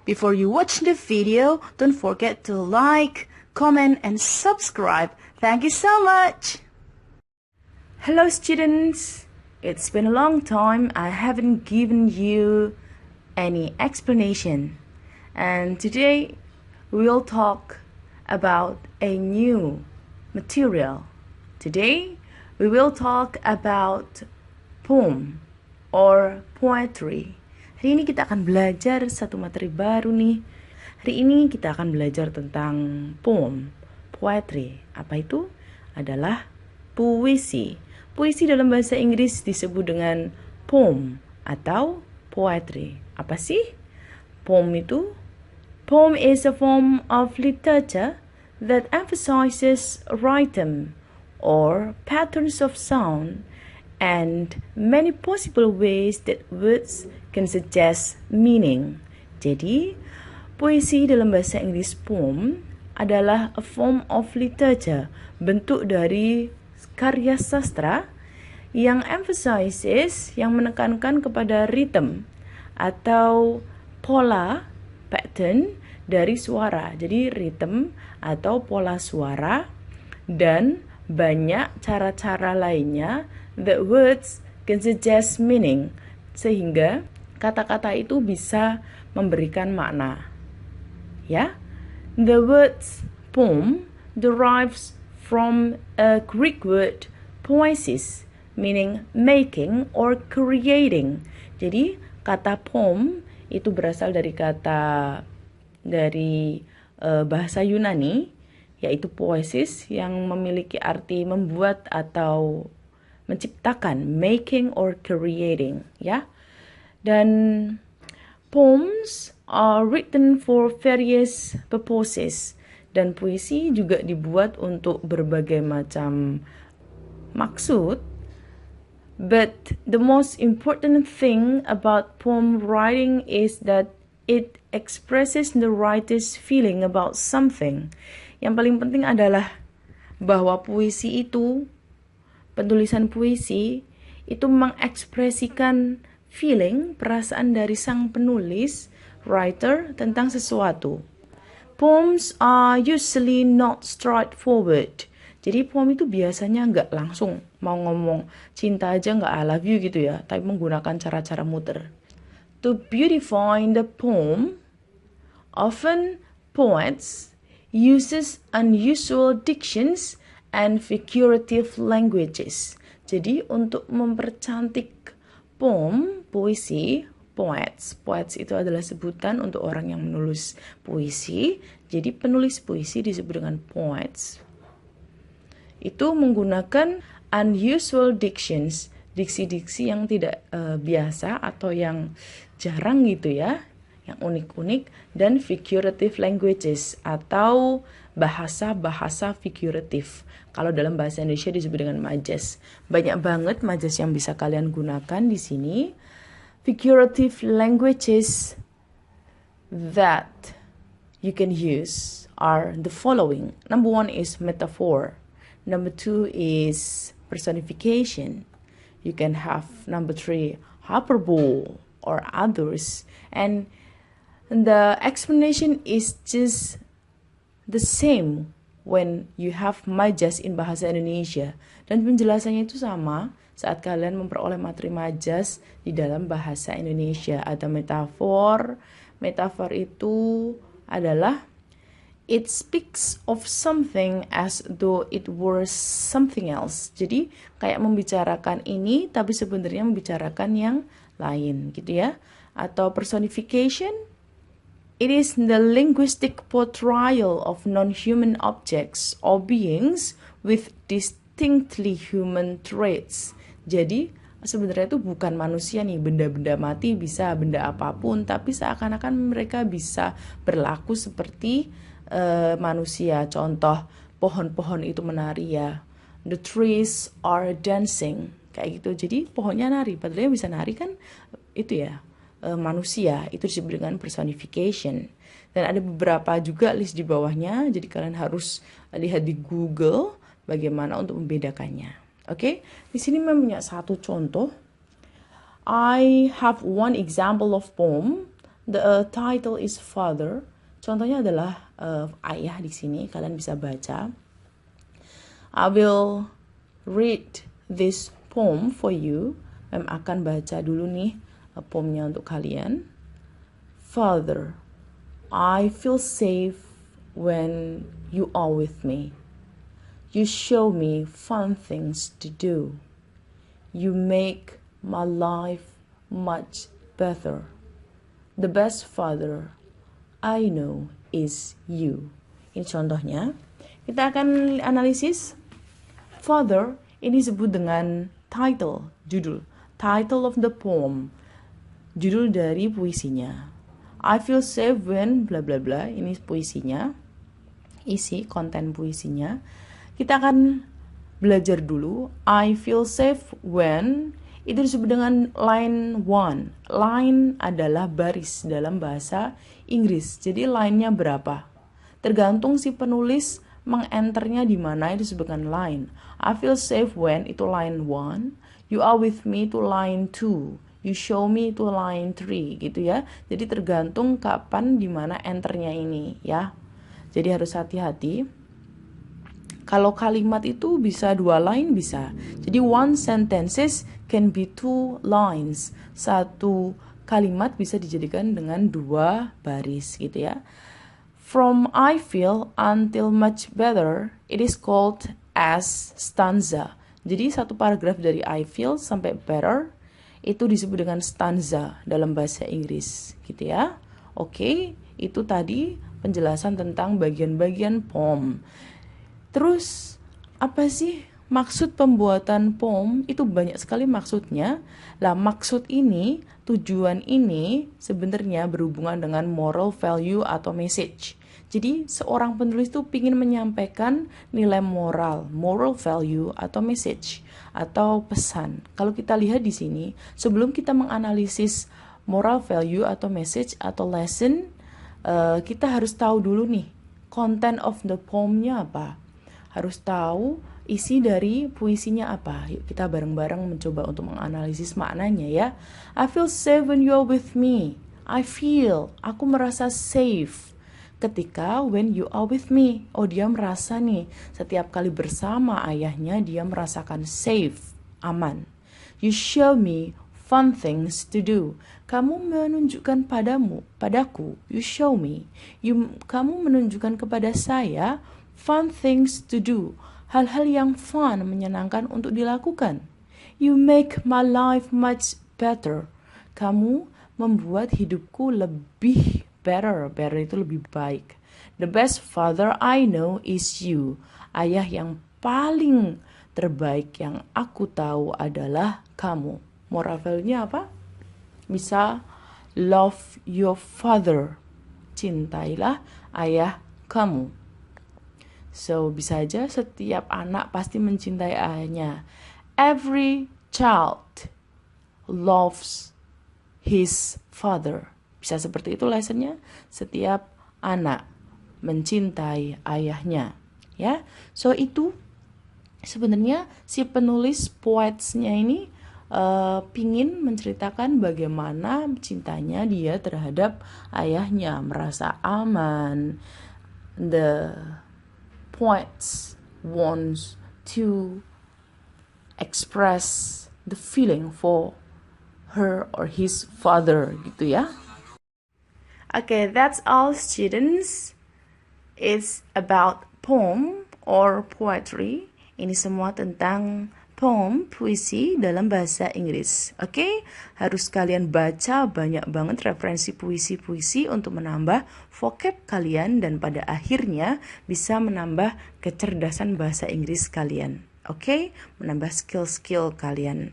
Before you watch the video, don't forget to like, comment, and subscribe. Thank you so much. Hello students. It's been a long time I haven't given you any explanation. And today we'll talk about a new material. Today we will talk about poem or poetry. Hari ini kita akan belajar satu materi baru nih. Hari ini kita akan belajar tentang poem, poetry. Apa itu? Adalah puisi. Puisi dalam bahasa Inggris disebut dengan poem atau poetry. Apa sih poem itu? Poem is a form of literature that emphasizes rhythm or patterns of sound and many possible ways that words can suggest meaning. Jadi, puisi dalam bahasa Inggris poem adalah a form of literature, bentuk dari karya sastra yang emphasizes, yang menekankan kepada rhythm atau pola, pattern dari suara. Jadi, rhythm atau pola suara dan banyak cara-cara lainnya that words can suggest meaning, sehingga kata-kata itu bisa memberikan makna. Ya, the words poem derives from a Greek word poiesis, meaning making or creating. Jadi kata poem itu berasal dari bahasa Yunani, yaitu poiesis, yang memiliki arti membuat atau menciptakan, making or creating, ya. Dan poems are written for various purposes, dan puisi juga dibuat untuk berbagai macam maksud. But the most important thing about poem writing is that it expresses the writer's feeling about something. Yang paling penting adalah bahwa puisi itu, penulisan puisi itu mengekspresikan feeling, perasaan dari sang penulis, writer, tentang sesuatu. Poems are usually not straightforward. Jadi poem itu biasanya nggak langsung mau ngomong cinta aja nggak I love you gitu ya, tapi menggunakan cara-cara muter. To beautify the poem, often poets uses unusual dictions and figurative languages. Jadi untuk mempercantik poem, puisi, poets itu adalah sebutan untuk orang yang menulis puisi. Jadi penulis puisi disebut dengan poets. Itu menggunakan unusual dictions, diksi-diksi yang tidak biasa atau yang jarang gitu ya, yang unik-unik, dan figurative languages atau bahasa-bahasa figuratif. Kalau dalam bahasa Indonesia disebut dengan majas. Banyak banget majas yang bisa kalian gunakan di sini. Figurative languages that you can use are the following. Number 1 is metaphor. Number 2 is personification. You can have number 3 hyperbole or others. And the explanation is just the same when you have majas in bahasa Indonesia. Dan penjelasannya itu sama saat kalian memperoleh materi majas di dalam bahasa Indonesia. Ada metafor. Metafor itu adalah it speaks of something as though it were something else. Jadi kayak membicarakan ini tapi sebenarnya membicarakan yang lain gitu ya. Atau personification, it is the linguistic portrayal of non-human objects or beings with distinctly human traits. Jadi sebenarnya itu bukan manusia nih, benda-benda mati bisa benda apapun, tapi seakan-akan mereka bisa berlaku seperti manusia. Contoh, pohon-pohon itu menari ya. The trees are dancing. Kayak gitu. Jadi pohonnya nari, padahal bisa nari kan itu ya. Manusia, itu disebut dengan personification. Dan ada beberapa juga list di bawahnya, jadi kalian harus lihat di Google bagaimana untuk membedakannya. Oke, di sini mempunyai satu contoh. I have one example of poem The title is father. Contohnya adalah ayah di sini. Kalian bisa baca. I will read this poem for you. Akan baca dulu nih poemnya untuk kalian. Father, I feel safe when you are with me. You show me fun things to do. You make my life much better. The best father I know is you. Ini contohnya. Kita akan analisis. Father ini disebut dengan title, judul. Title of the poem. Judul dari puisinya. I feel safe when bla bla bla. Ini puisinya. Isi konten puisinya. Kita akan belajar dulu. I feel safe when itu disebut dengan line 1. Line adalah baris dalam bahasa Inggris. Jadi line-nya berapa? Tergantung si penulis mengenternya di mana itu disebutkan line. I feel safe when itu line 1. You are with me itu line 2. You show me itu line 3 gitu ya. Jadi tergantung kapan di mana enternya ini ya. Jadi harus hati-hati. Kalau kalimat itu bisa 2 line bisa. Jadi one sentences can be 2 lines. Satu kalimat bisa dijadikan dengan 2 baris gitu ya. From I feel until much better, it is called as stanza. Jadi satu paragraf dari I feel sampai better itu disebut dengan stanza dalam bahasa Inggris gitu ya. Oke, itu tadi penjelasan tentang bagian-bagian poem. Terus apa sih maksud pembuatan poem? Itu banyak sekali maksudnya. Lah maksud ini, tujuan ini sebenarnya berhubungan dengan moral value atau message. Jadi seorang penulis itu ingin menyampaikan nilai moral value atau message atau pesan. Kalau kita lihat di sini, sebelum kita menganalisis moral value atau message atau lesson, kita harus tahu dulu nih, content of the poemnya apa. Harus tahu isi dari puisinya apa. Yuk kita bareng-bareng mencoba untuk menganalisis maknanya ya. I feel safe when you're with me. Aku merasa safe ketika when you are with me. Oh, dia merasa nih setiap kali bersama ayahnya dia merasakan safe, aman. You show me fun things to do. Kamu menunjukkan padaku. You show me. Kamu menunjukkan kepada saya fun things to do. Hal-hal yang fun, menyenangkan untuk dilakukan. You make my life much better. Kamu membuat hidupku lebih better. Better itu lebih baik. The best father I know is you. Ayah yang paling terbaik yang aku tahu adalah kamu. Moral value-nya apa? Bisa love your father. Cintailah ayah kamu. So, bisa aja setiap anak pasti mencintai ayahnya. Every child loves his father. Bisa seperti itu lessonnya. Setiap anak mencintai ayahnya. Ya, so itu sebenarnya si penulis poetsnya ini pingin menceritakan bagaimana cintanya dia terhadap ayahnya, merasa aman. The poets wants to express the feeling for her or his father gitu ya. Okay, that's all students. It's about poem or poetry. Ini semua tentang poem, puisi dalam bahasa Inggris. Oke, harus kalian baca banyak banget referensi puisi-puisi untuk menambah vocab kalian dan pada akhirnya bisa menambah kecerdasan bahasa Inggris kalian. Oke, menambah skill-skill kalian.